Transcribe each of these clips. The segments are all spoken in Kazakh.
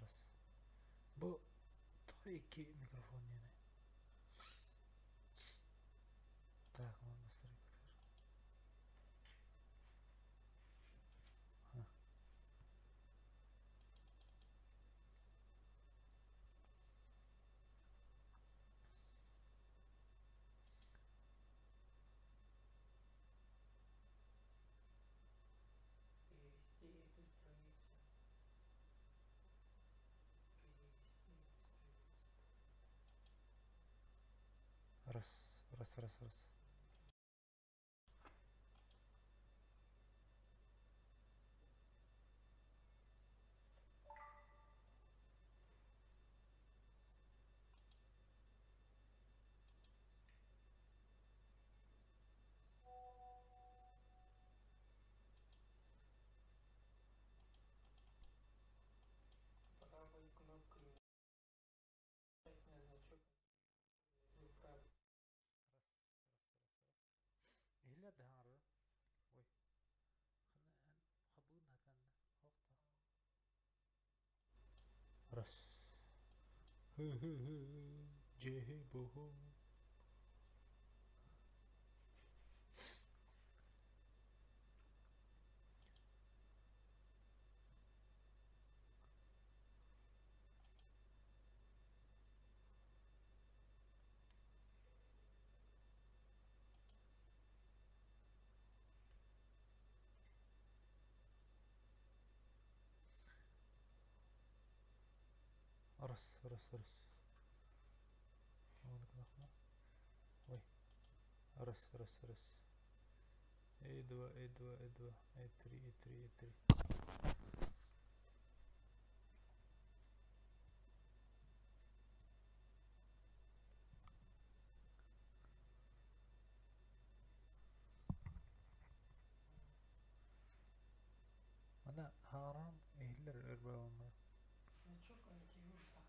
раз. Бұл той 2 микрофон не. Так, надо настройки. Перевести эту страницу. Раз, раз, раз, раз. Правой кнопкой нажать на значок. Правой. Или дары. Ой. Хабун хаканда. Хохта. Раз. Джехебуху. Раз, раз, раз. Ой. Раз, раз, раз. E2, E2, E2, E3, E3, E3. Ana haram ehler erbawanlar. Значок антивируса.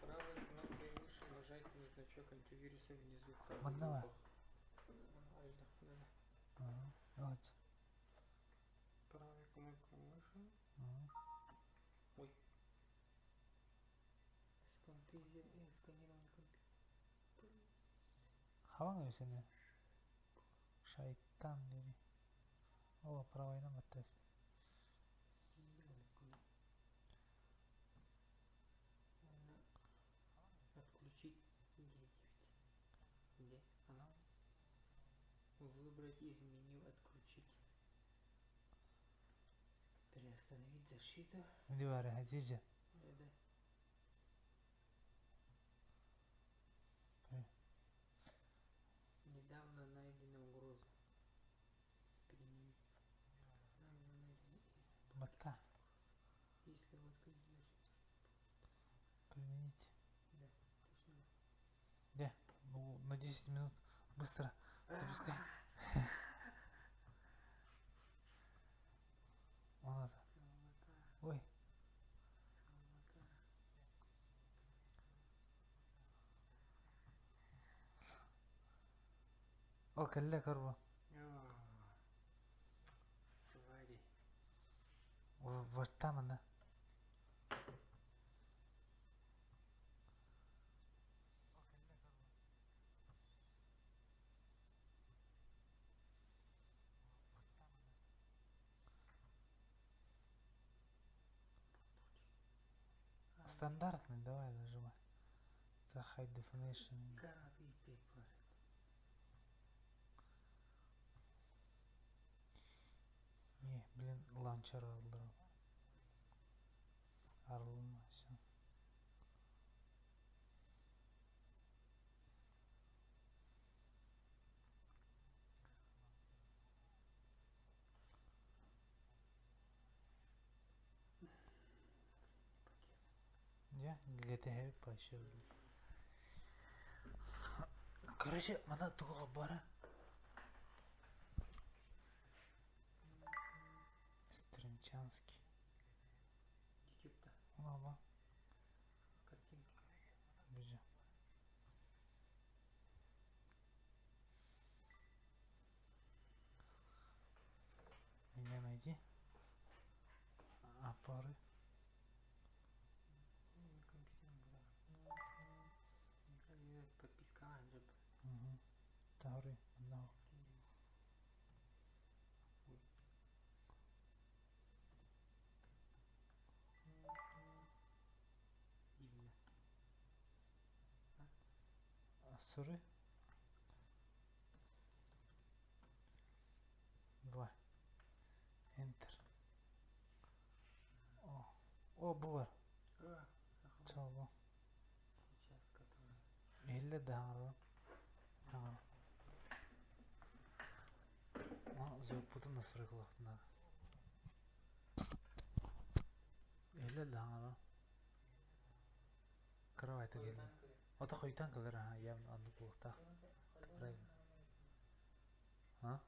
Правой кнопкой мыши нажать на значок антивируса внизу в правой Мана угол. Вот. Правой кнопкой мыши. Ой. Сканирование компьютера. Хаван өсене. Шайтан dedi. О, правайна маттас. Отключить Е9. Где она? Выбрать из меню отключить. Приостановить защиту. Ndi var ya Hatice. Да. Недавно найдена угроза. Применить. Батта. Если вот конечно. Применить. Да, точно. Да, ну на 10 минут. Быстро. Запускай. Надо. Ой. О, калле карба. Твари. Ваттамана. Стандартный, давай нажимай. Это high definition. Copy paper. Не, блин, ланчер алдырам. Арылма, все. Я GTA почти. Короче, мана туга бара. Стринчанский. YouTube-то. Мама. Картинки. Бежа. Пары. Подписка анжып. Тары. No. Дивно. Sorry. Var. Enter. О, bu var. Çalma. Сейчас который. 50 daha. Tamam. Зöpüdün nasıl kulakına. 50 daha. Kravayta geldi. O da koytan kalır ha. Yavun anlı kulakta. Ha?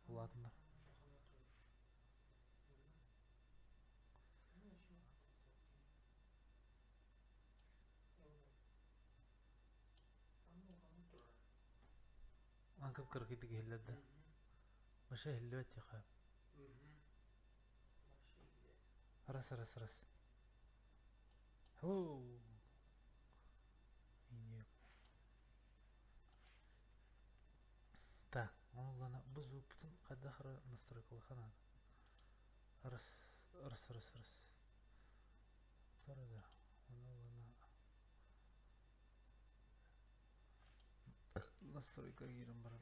Ладно. Анкып кыргыды гелләдә. Маша хилләт яха. Раз. Hello. Ине. Так, онлана без бүтән кадахра настройкалар хана. Раз. Торада. Онлана. Настройка гирем бар.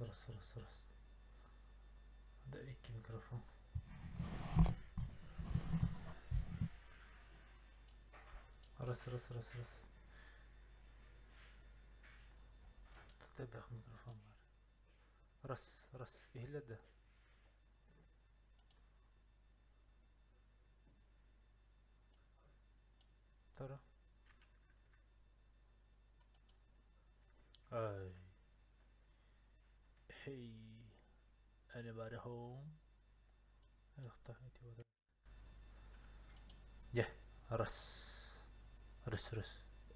Раз. Да, iki mikrofon. Раз. Тут бах микрофон бар. Раз. Иһләде. Тора. Ай. Hey. Anybody home? افتح ايتي. Yeah. Раз.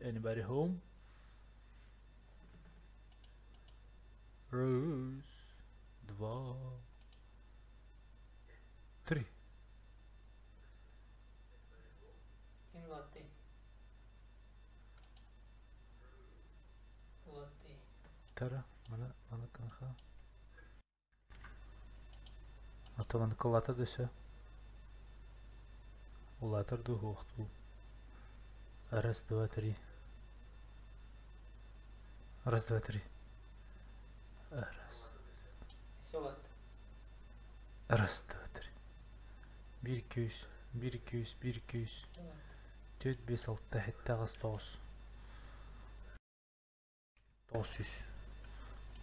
Anybody home? Раз. 2. 3. Латте. Тара. Mana kanka. Атаман кылата десе. Улатыр ду хоқту. Раз, два, три. Раз. Раз, два, три. 1-200. 4, 5, 6, 7, 9. 900.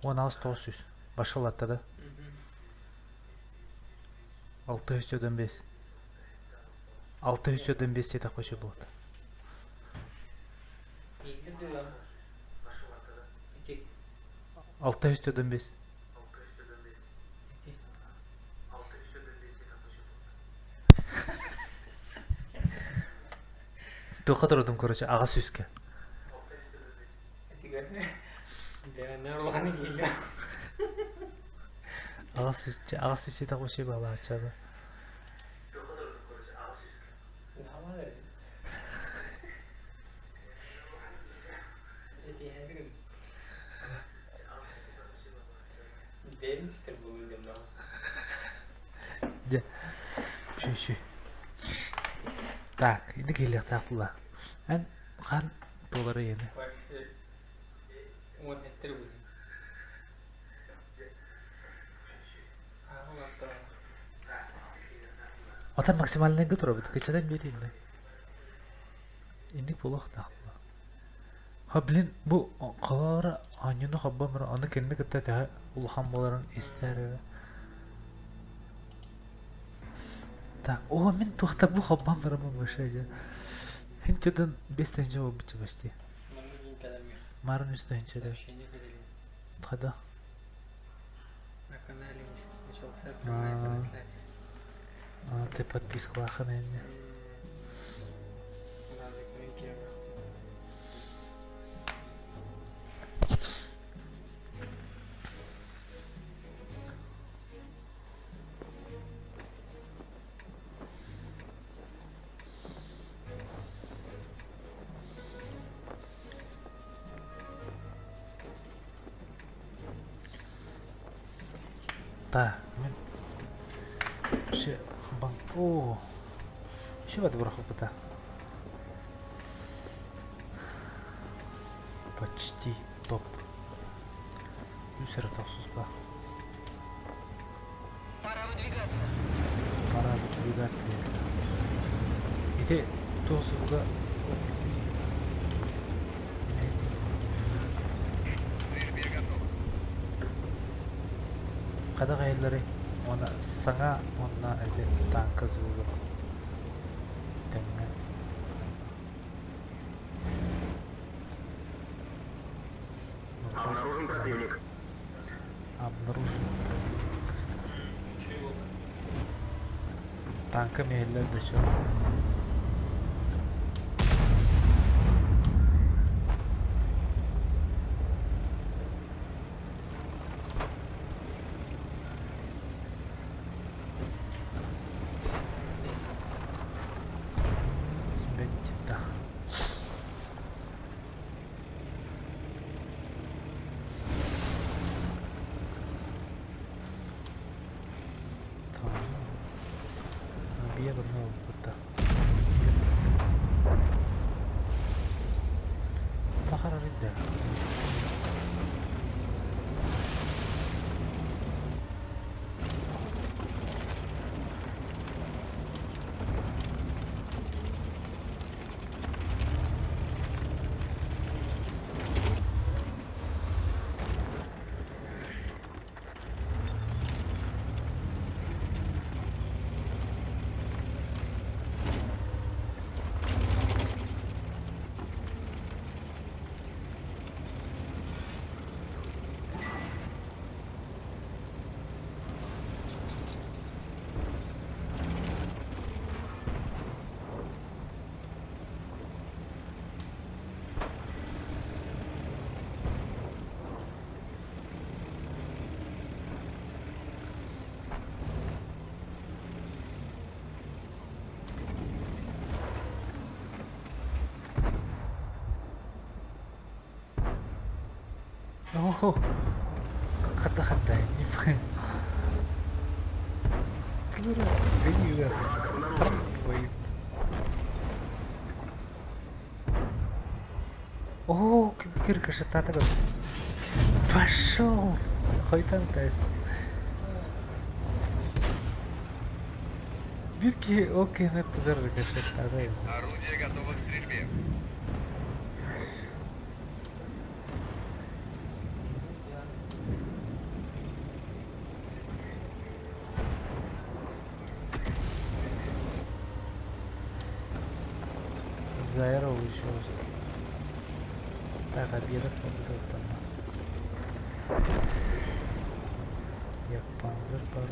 900. Başlattı da. 600'den 5. 600'den 5 seta koşu buldu. 600'den 5. Тоқатырдым, короче, аға сөзге. Аға сөзге тақошы бала açады. Şu. Так, ini geliyor tak pula. Kan doları yeni. Ota maksimalini götürüyor. Kaçadan vereyim mi? Инди булах да. Ха блин, бу калара анюну хабба мара аны кенне кытта та улхан боларын истәре. Так, о мен тухта бу хабба мара бу башаja. Хинчедан 5 жауап биче башти. Марын үстенче да. Сообщение говорили. Хада. На канале начался прямая трансляция. Ты подписывала на меня. Да, закомментировал. Да, мен ше бан. О. Ше бат браху пата. Почти топ. Юсера тахсус ба. Пора выдвигаться. Пора выдвигаться. Иде тосуга. Kada kayılları ona sana ona ede tanka zulu. Dengan Обнаружен противник. обнаружен. Tanka meyiller de çok. Беттита. Tamam. Bir yer ne oldu burada? Bakar araydı. Oh, kata-kata ini bukan. Keluar, ini juga. Wait. Oh, кир красота такой. Пошел. Хоть там тест. Бирки, окей, на туда красота, да. Орудие готово к стрельбе. Заэро еще. Так, объедок вот там. Я панцир пару.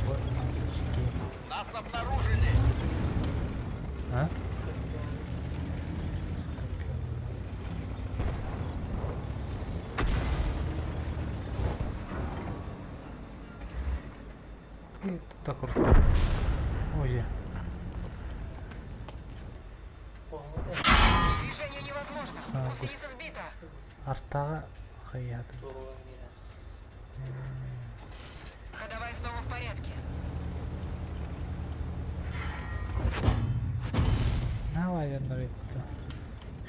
Вот мальчики. Нас обнаружили. А? И тут так вот. Ой. Движение невозможно. А, Гусеница сбита. Артага хаят. Ходовая снова в порядке. Давай я нарыто.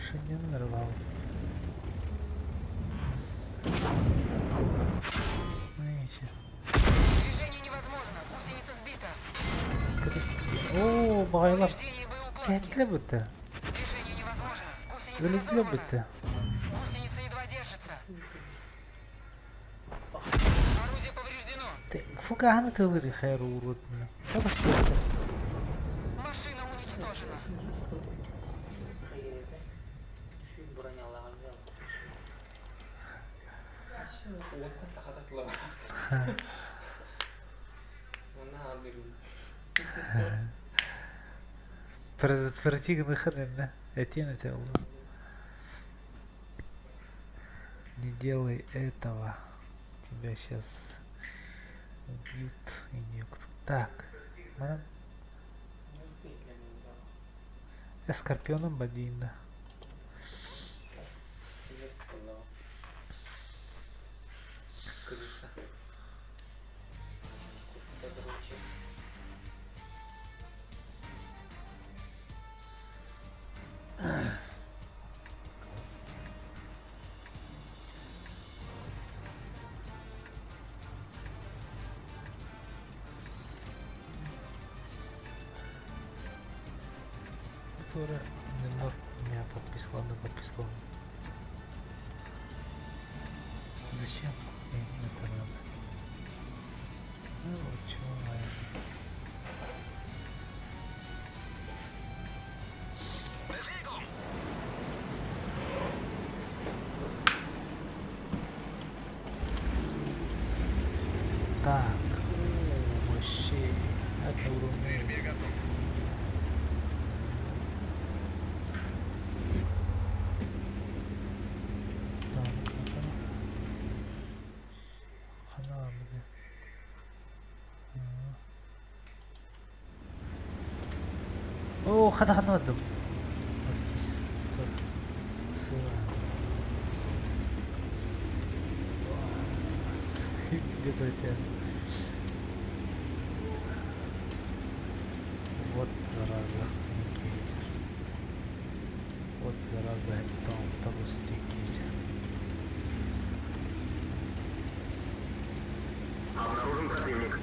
Что не нарвался. Видите? Движение невозможно. невозможно. Гусеница сбита. Oo bağaylar. Повреждение боеукладки. Kendine bitti. Движение невозможно. Гусеница Ölümle разорвана. bitti. Гусеница едва держится. Орудие повреждено. Фуганы тылыры хайр урутны. Tabii işte. Машина уничтожена. Şu bronyalarını al. Şu kulaktan takatla. Ona aldırım. Предотврати выхода, Этьен, это не делай этого. Тебя сейчас убьют и никто. Так, మనం Скорпионом Бадинда. Которая меня подписала. Зачем? Это надо. Ну, чего, наверное. Так, вообще, это уровень. Стрельбе готов. О, хана вадым. Где-то это. Вот зараза. Вот зараза, это он толстенький. Обнаружен противник.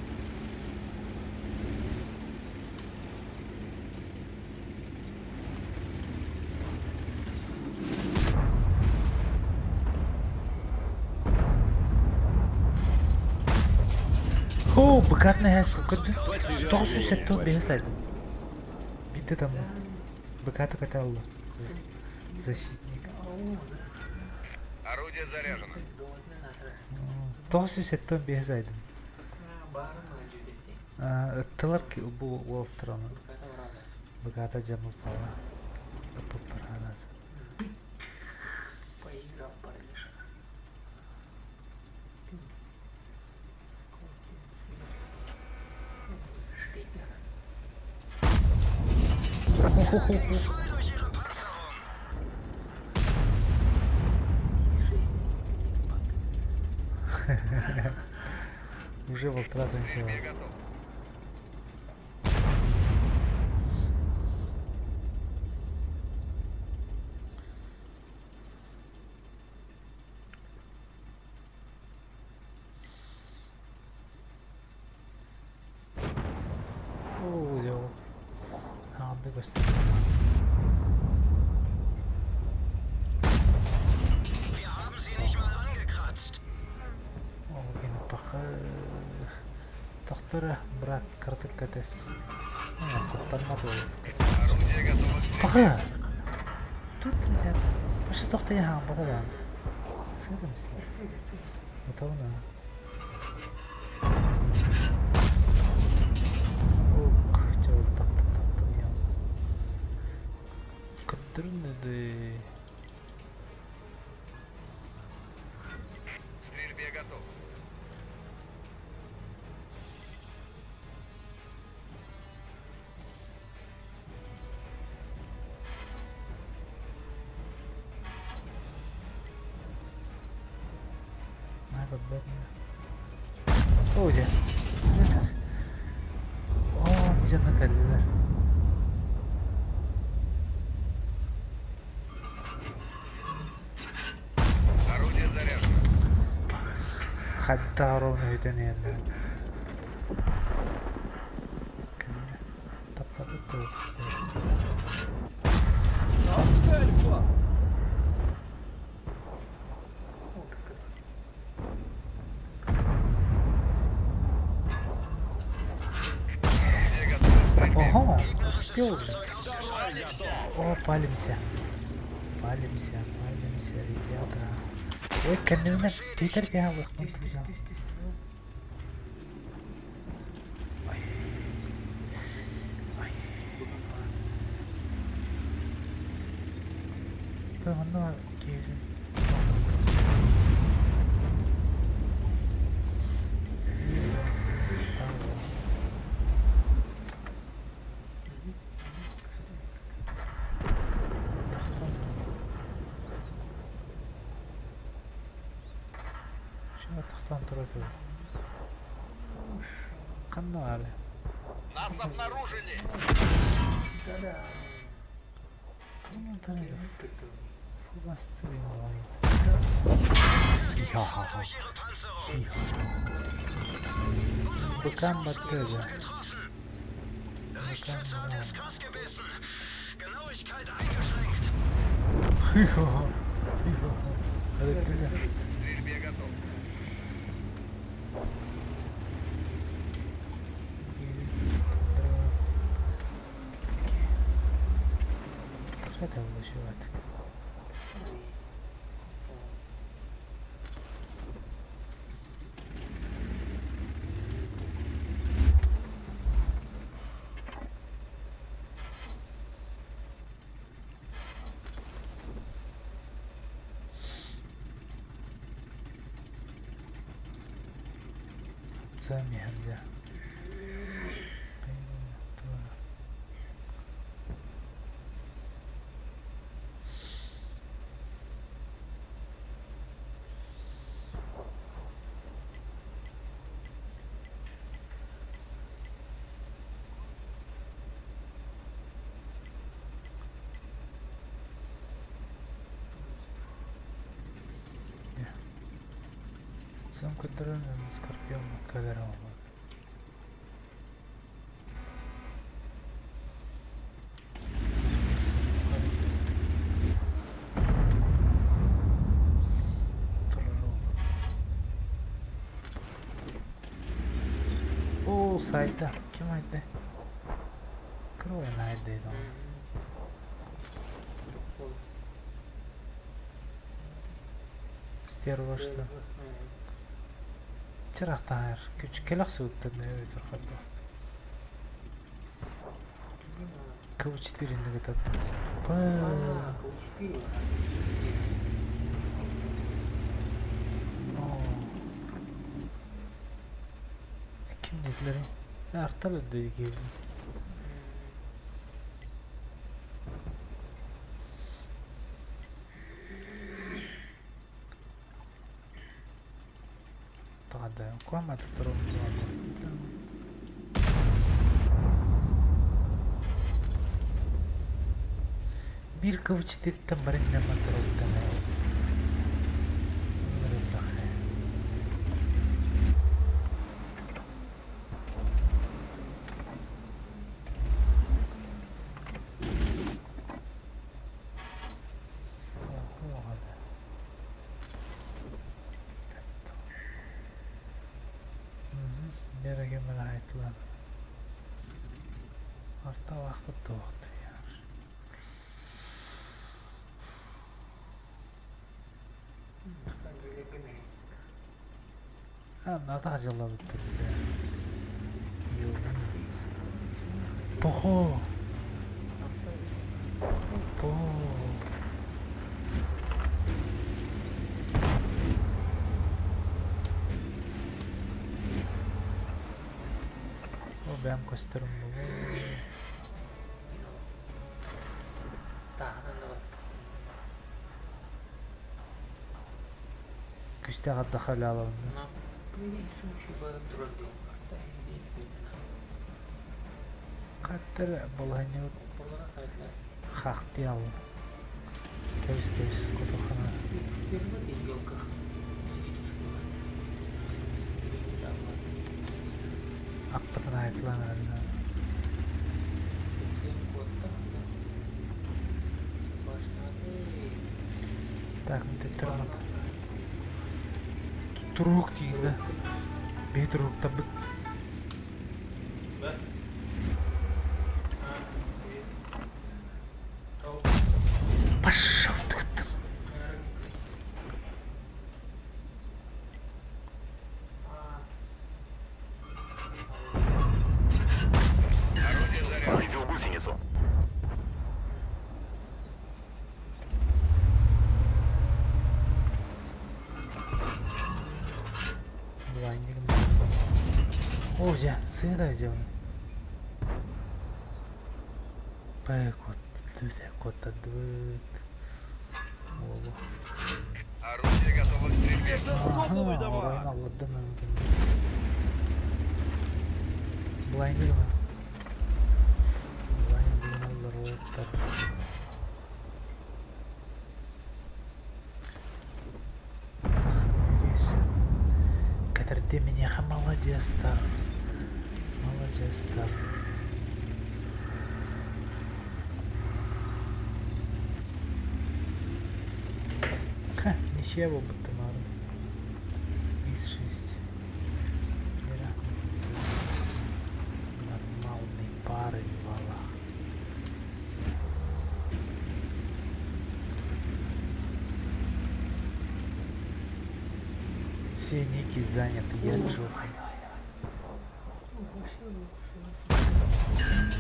О, быкатный хэс. Толстый сеттон бехсайд. Битте там. Быката катал. Защитник. Орудие заряжено. Толстый сеттон бехсайд. Bağırma cüzeti. Тылар bu Wolf'трона. Kata uğramaz. Быката жамы пала. Попараназ. Поиграл парниша. Уже Волтра танцевал. Стрельбе готов. О, yo. Abi göster. Wir haben sie nicht mal angekratzt. О, гене паха. Доктора, брат, картик катес. Куттармады ол. Орудие готово к стрельбе. Паха. Тут ребят. Паша доктор яхан батадан. Сыйды мısın? Готовна. Ок, жауап таптым я. Кыттырынды. К стрельбе готов. Надо бедно. О, где? О, где накалилер. Орудие заряжено. Hatta ровно это не. уже. О, палимся. Палимся, ребята. Ой, камерно, Питер бегал. Давно Кевин. Канале. Нас обнаружили! Ну, да, фугастрый. Ха-ха-ха. Bekam Batterie. Richtschätzer hat ins Gras gebissen. Genauigkeit eingeschränkt. Дверь Б готов. Что там вышивать? Сами грязя. Самка дрона на скорпион каверова. О, сайта. Kim aytdi? Кроен aytdi. Стерва что? Чирақтар. Küçük суутта не өтөрхөдө. К4 не кетет. Kim dediler? Artal ödüğü gibi. Тогда комната второго bir К4'ten barınca matırıldı. Nereye meraklılar. Orta vakit doğdu ya. Надо acılı bitirdi. Yok. Poho. Benim gösterim bu. Küste kadar halalı. Kater bolanya hakti al. Kevs kutukhana. Aktarına ayıklanır. Так, мы Турук дейді. Бетрук табыт. О, жа, сыйда жа. Кот, түте котта дыт. О. Орудие готово к стрельбе. Орайын алады мүмкін. Блайнды ма? Блайнды алдар оттар. Кәдірде менеға молодестар. Молодестар. Ничего будто надо. Из 6. Нормальный пары вала. Все ники заняты, я джохаю.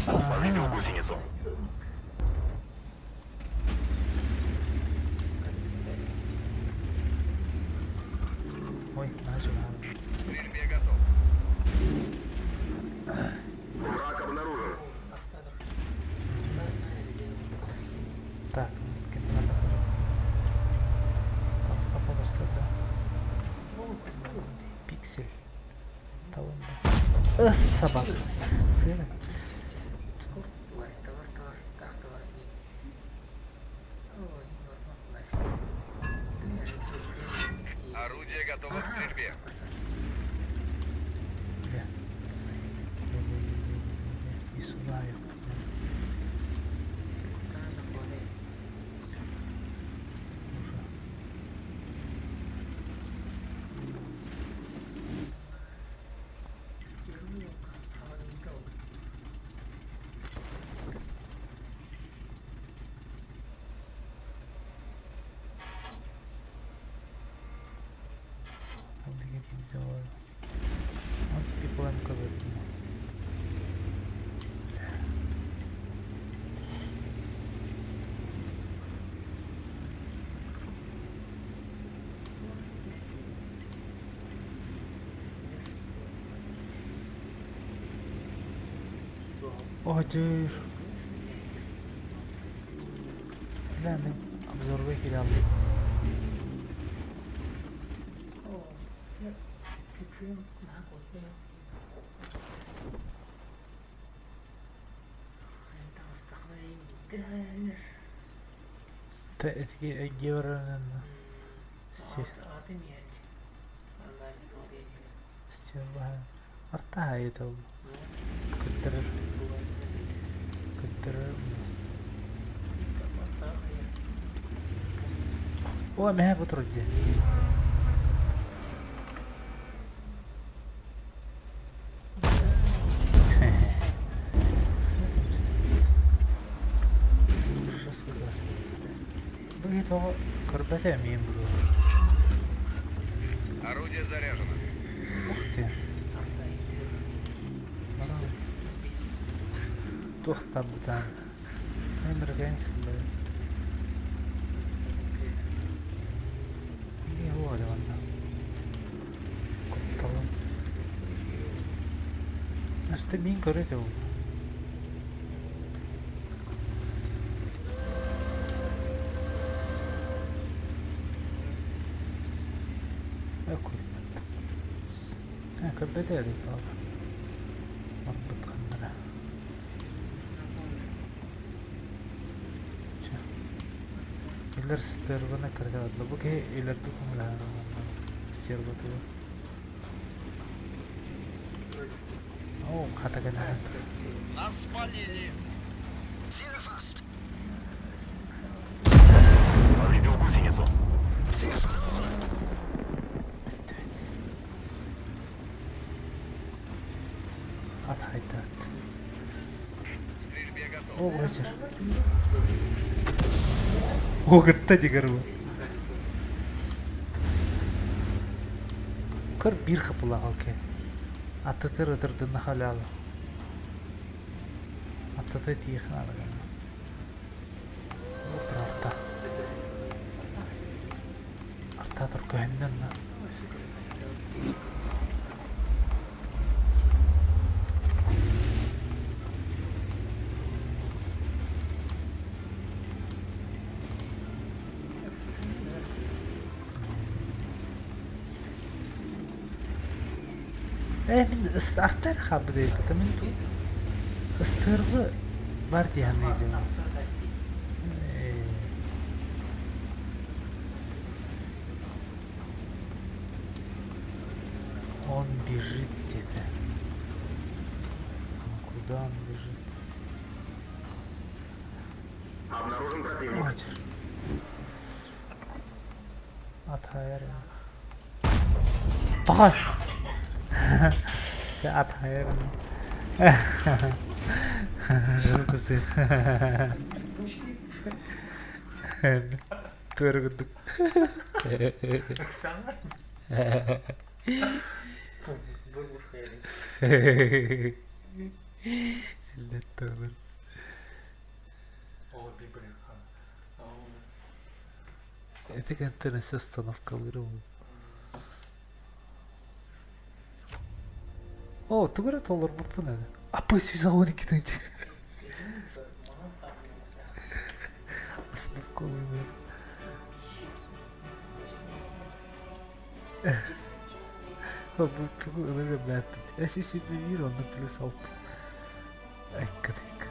Повредил гусеницу. Ой, начал. К стрельбе готов. Враг обнаружен. Так, надо. Просто, да. Пиксель. Талон. Собака. Сыра. Орудие готово к стрельбе. И сюда я. Вот people I'm covered. О, dude. Да, мы обзор выкидал. تأتي أجورنا استيرها أرتاها يتو كتر هو ما هي بترجع Этого карбатя мимбру. Орудие заряжено. Ух ты. Тух там да. Американский, блядь. Не говорю, ладно. Коттало. Ну что мин корыто. كبدالي طبعا مربط خمرة إلر ستيربنا كرجال لبوك هي إلر تكون لها ستيربتو أو حتى كنا Нас спалили. Ziel erfasst. Повредил гусеницу. Ziel verloren. Отхайтат. К стрельбе готов. О, вечер. О, гаттади гарбу. Кар бир хапыла алке. Ататыр атырды нахаляла. Ататы тихна лагана. Вот арта. Арта турка хенденна. من استعتر خبري كتمن تو استرغ بارتي هنيجي он бежит где-то. Куда он бежит? Обнаружен противник. Вот. Атхайр. Паш! Це атхайр. Розкуси. Тургудук. Летовер. Это контент остановка вырвал. О, ты говоришь, доллар бупуна. А пусть залоны кидайте. Остановка вырвал. Ребята, я себе вижу, он наплюсал. Ай, крик.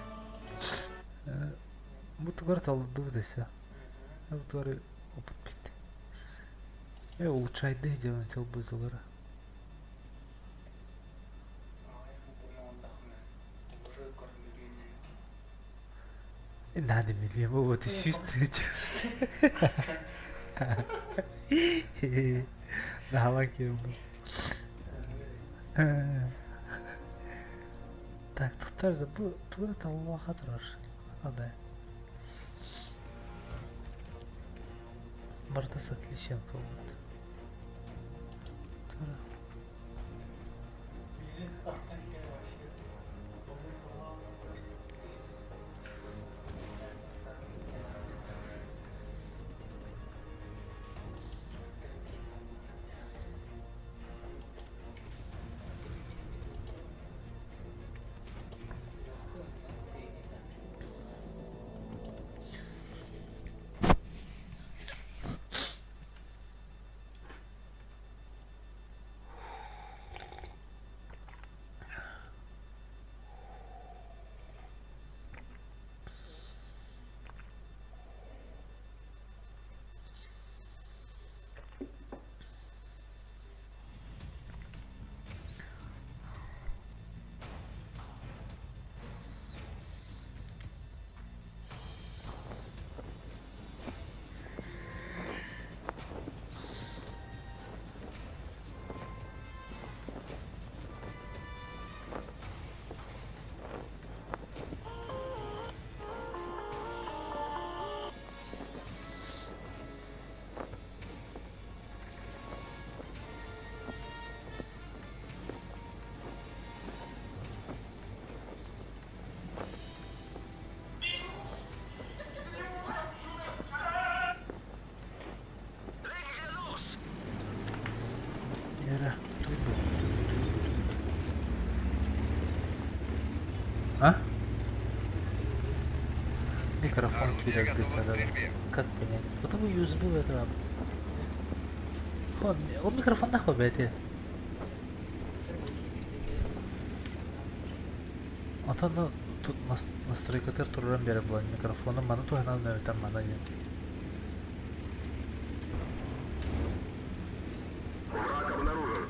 Вот говорит, он думается. Я говорю, опыт пить. Я улучшаю, да, делаю телбу залара. Не надо меня, вот и чувствуете. Давай, кем. Так, тут забыл, тут это лоха трошки. Да. Бардас отличен по-моему. А? Микрофон кидает где-то. Как понять? Потому USB это. Он микрофон нахуй, блядь. А то ну, тут настройка туруран бере была микрофона, мана то она там мана нет. Враг обнаружен.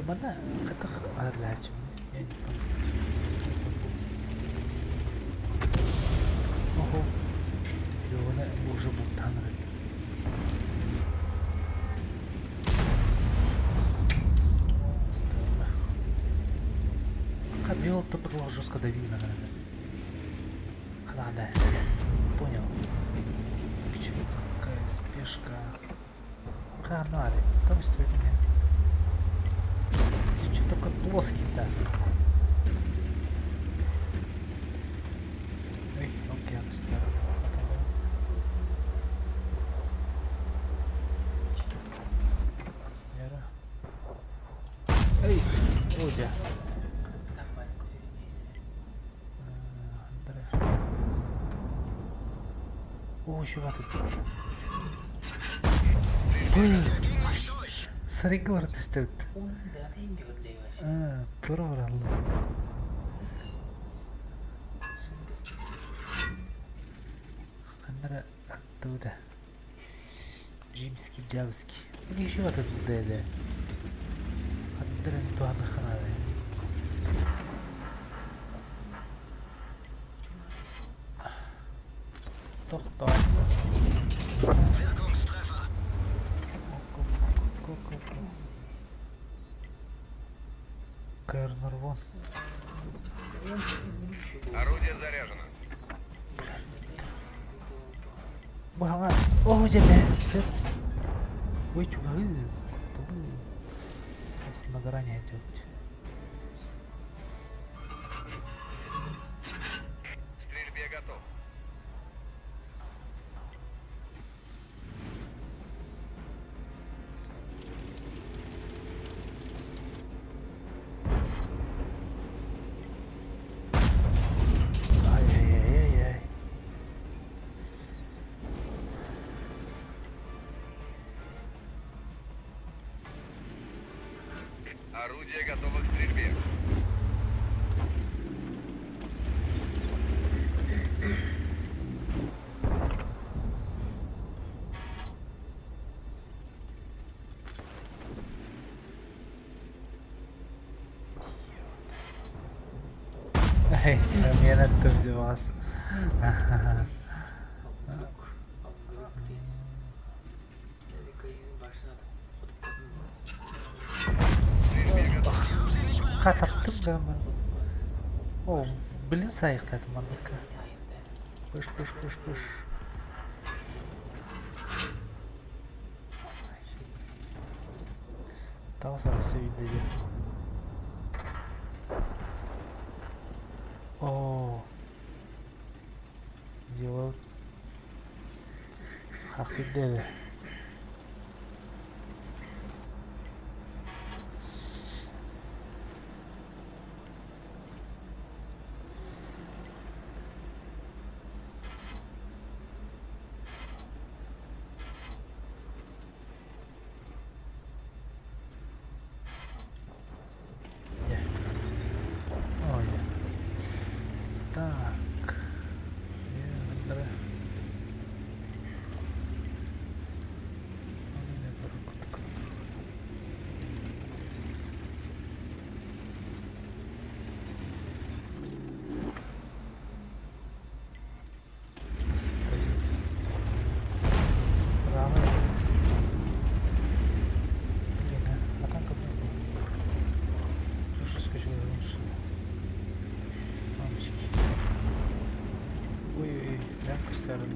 Mana kata ada cuma yang oh его уже бутан кабел то было жестко давили на надо понял почему такая спешка канале там стоит меня только плоский, да. Эй, окей, эй, Одя. О, еще ваты. Ой. Сарайга барып тістеуді. Онда атайын деп өрлей баш. Тура баралды. Қандыра аттыуды. Жимский, Джавский. Бұл еші батыр бұлды әлі. Қандыра туаны қанады. Тоқта. Wirkungstreffer. Кернер вон. Орудие заряжено. Бага. О, жеме. Сеп. Ой, чугары. На грани идет. Стрельбе готов. Ай-яй-яй-яй. Орудие готово к стрельбе. Ай, мен аттым деп аз. Қатаптым да мен. О, білін сайықтады мандыққа. Пыш. Тағы сарысы үйдегі. О, делают хақидеді. Так. Ой, мягко старый.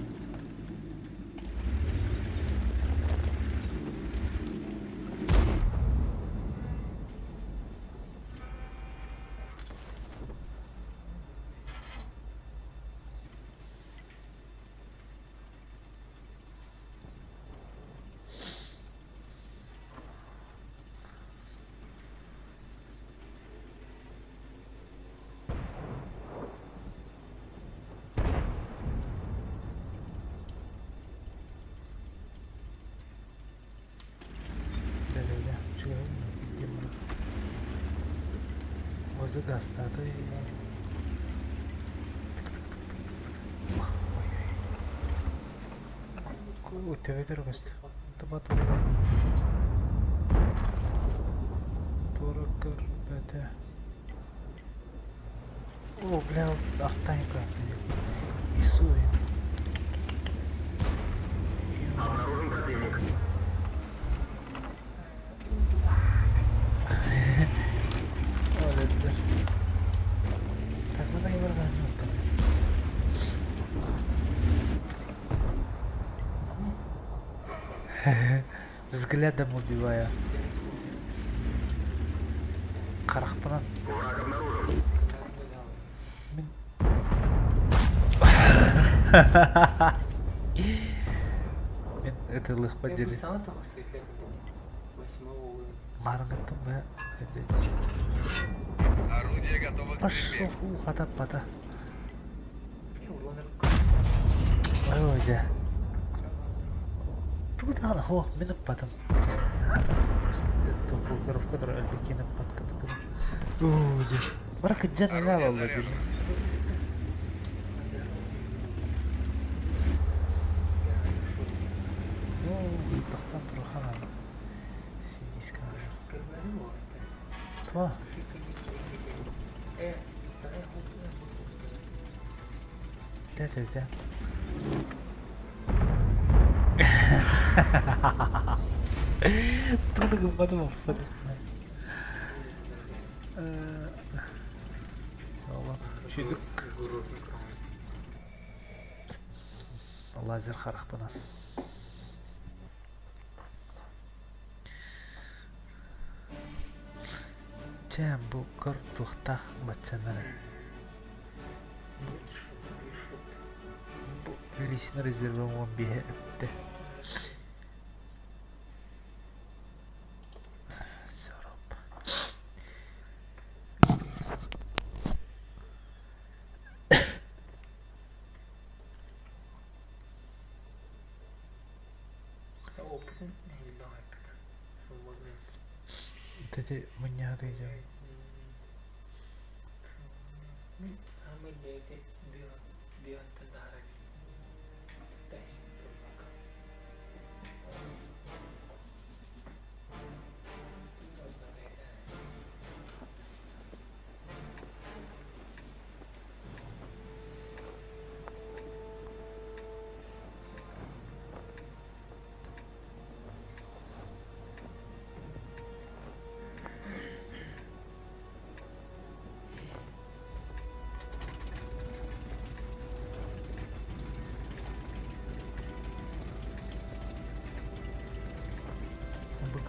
Возы гастады. Өтебедер көсті. Тұба тұра. Тұра кір бәді. О, бля, ақтайын көмді. Исуй. Обнаружен противник. Так, надо его разогнуть. Взглядом убивая. Қарақпынан. Враг обнаружен. Мен это лых Я поделил. бы сам там осветлял 8-го уровня. Маргаттым ба? Орудие готово к Пошел, стрельбе. фу, хата-пата. Урон Ой, өзі. Туда, о, мініп бадым. توقف كدر البكينة بطكت اوه زين بركة الجنة لا والله دي اوه تختم تروحنا سيديس كان توا تا tudo que مبسوط شو دك والله زر خرخ بنا جام بكر تختخ بتشنر ليش نرزق بها ابته Tadi menyari je. Hame dete biar tentara.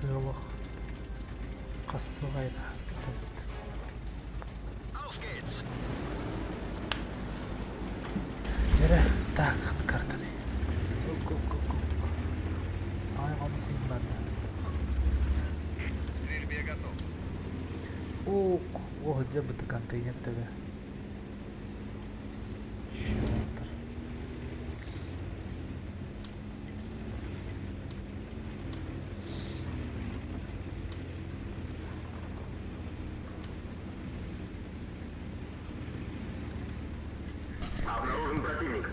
بقى قصده غير Auf geht's! يره تاك كارتني هاي خمسين بنا Дверь B готов. اوه جبت كانتين تبع شاطر Обнаружен противник.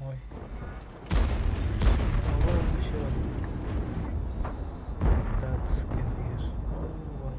ой والله مش that's كبير والله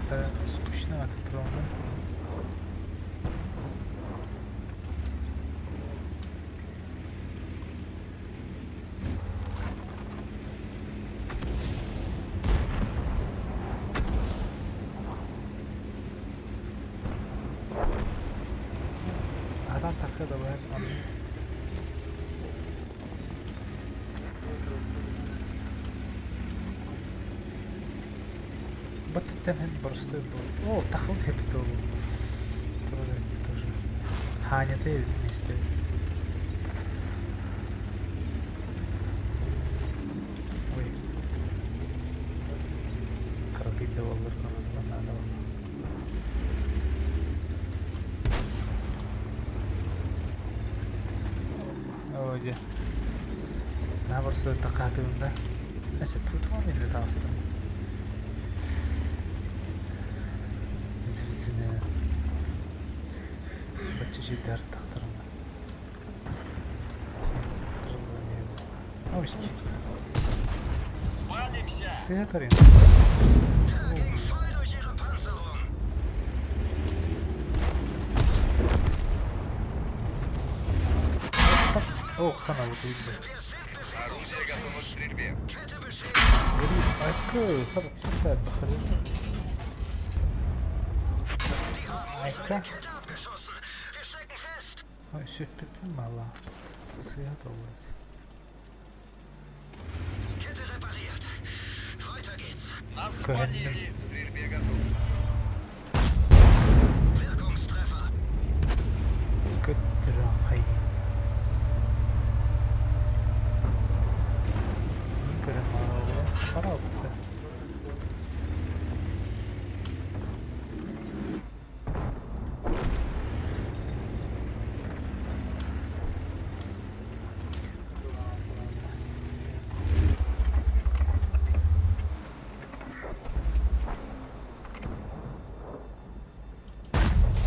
حتى скучно от трона. Adam takıyor da bu hep anlıyor. Баттен простой был. О, так вот это тоже. Ханя, ты вместе. Ой. Карабин давал на размана. вроде. На просто докатываем, Значит, тут он или толстый? Звездная. Почти дар тахтарна. Овощи. Валимся! Сеторин. Der ging voll durch ihre Panzerung. О, кто на вот видно? Wir sind befehligt. Орудие готово к стрельбе. Kette beschädigt. Говорит, а что? Хорошо, подходи. Die haben Alter. unsere Kette abgeschossen. Wir stecken fest. Ой, все мало. Сготовить. Kette repariert. Weiter geht's. Нас Конечно. схватили. К стрельбе готов. Wirkungstreffer. Катрахай. Пожалуйста.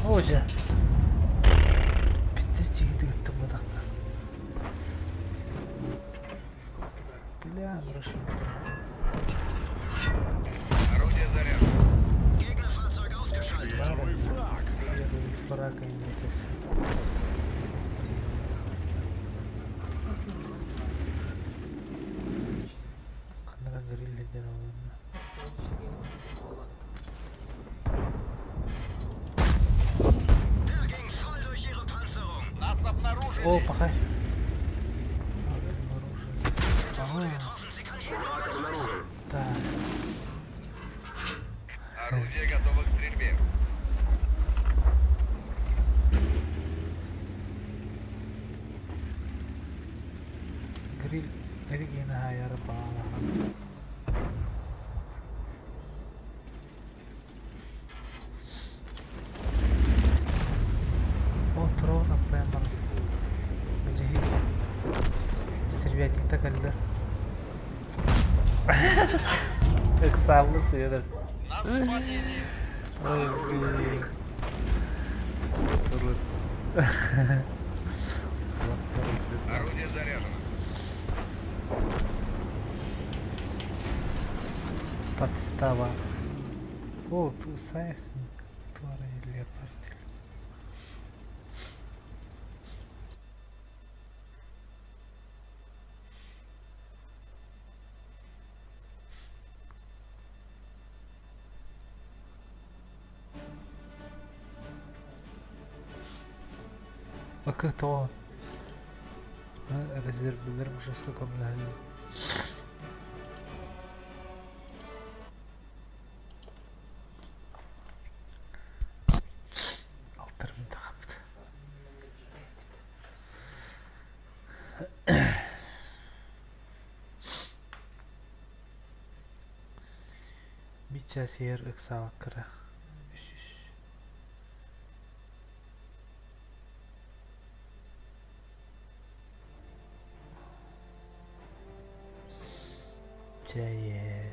Уже. Пиздец, ты мудак. Бля, хорошо. Орудие заряжено. Gegnerfahrzeug ausgeschaltet. Первый фраг имеется. Камера горели делала. Der ging voll durch ihre Panzerung. Нас обнаружили. О, пахай. Wurde getroffen. Sie kann jeden Враг обнаружен. Да. Орудие готово к стрельбе. Гриль. Регина, я рыбала. О, трона прямо. Бежи. Стрелять не так, Альда. Как сам света. Нас схватили. Ой, блин. Урод. Орудие заряжено. Подстава. О, тут сайс. Тварь лепард. А кто? Резервлерим уже сколько миллионов. Алтар ментахабд. Бича сер эксавакра. Чае.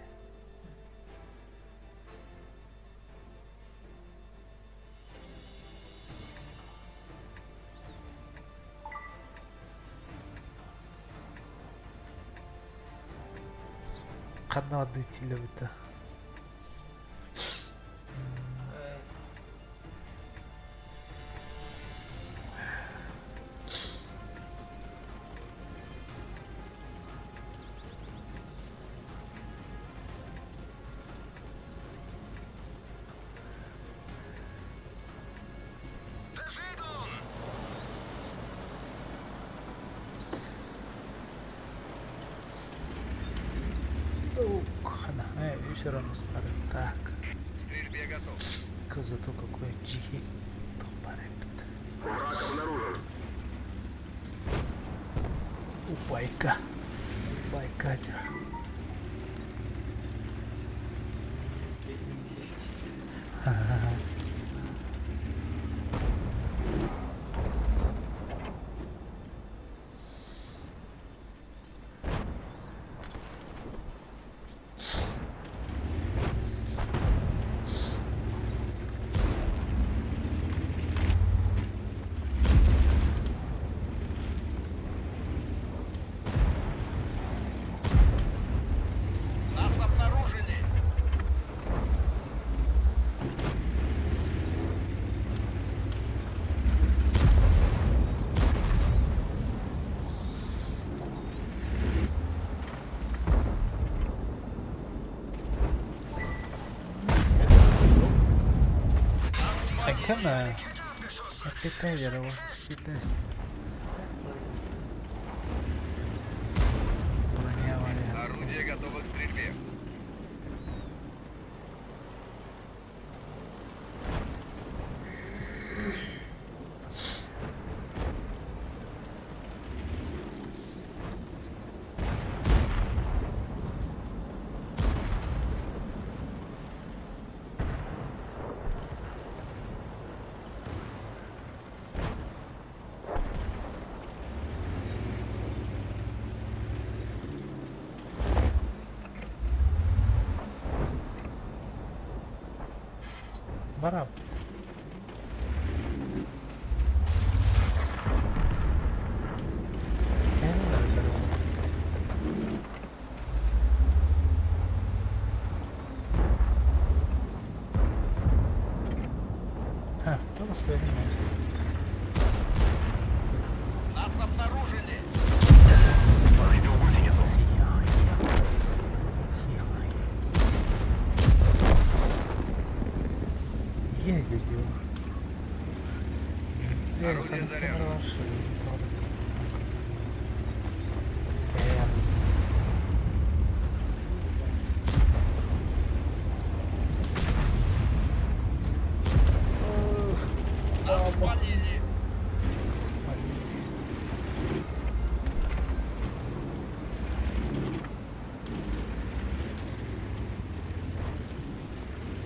Канал дытилевита. Bewegung. Ух, все равно смотрю. Так. К стрельбе готов. Зато какой джихи. Враг обнаружен. Байка. Байкатер. Кем? Питайдер его. Питайст. Бронирование. Орудие готово к стрельбе. Барам. Нас обнаружили. Повредил гусеницу. Едет его. Орудие заряжено. Нас спалили.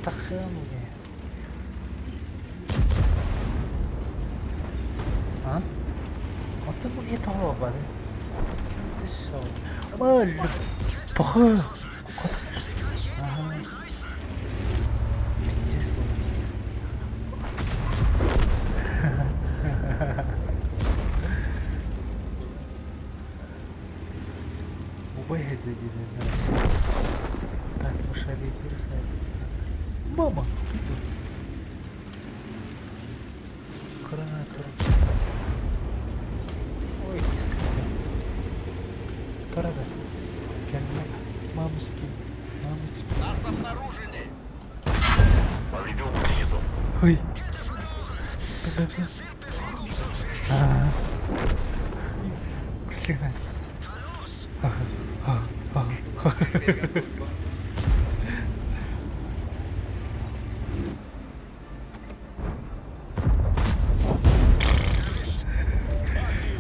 Тахануге. А? Вот ты мне того, бады. Ты что? Маль! Похоже. Ага. Пиздец, убегать за день. Так, пошалить бросать. Мама! Иду. Коронатор. Ой, искать. Парада. Кельмер. Мамочки. Мамочки. Нас обнаружили. Повредил гусеницу. Ой. Подожди. Слегка.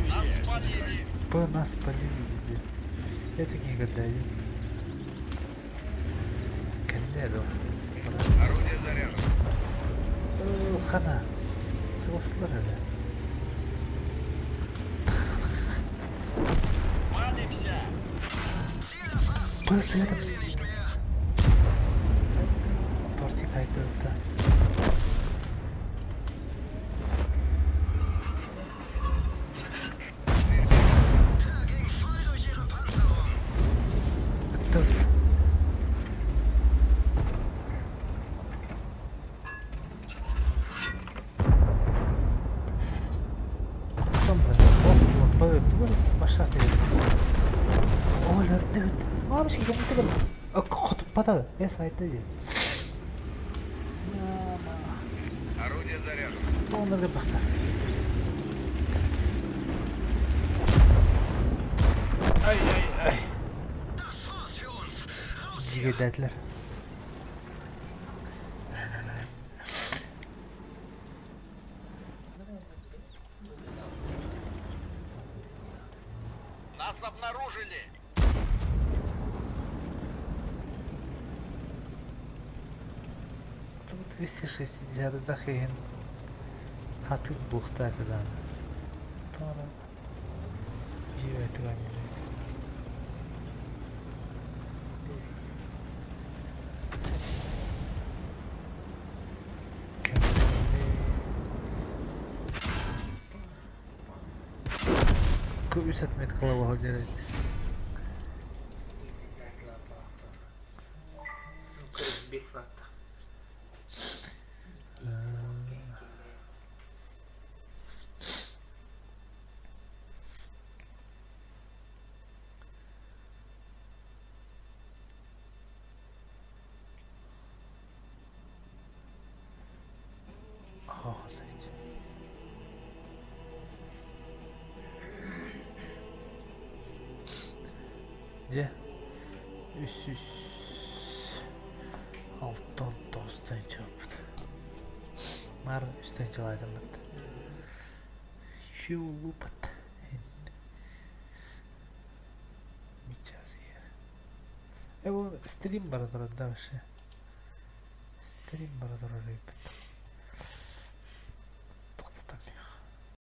Нас спалили. По нас полили. Это не гадаю. Колледу. Орудие заряжено. Хана. Ты услышали? Валимся. Был светом. Тортик айдылды. Мамочки, я не тыгал. Хоть падал. Я сайты. Орудие заряжено. Он надо бахта. Ай. Дигидателер. Нас обнаружили. Тут 260 дахин. Хатык бухта это. Тора. Живет это не живет. Көбісет меткала баға жарайды. Же? Үс. Алтон тостан чопт. Мар үстен чылаган бат. Şu лупат. Мичас ер. Эво стрим бар да вообще. Стрим бар да репет.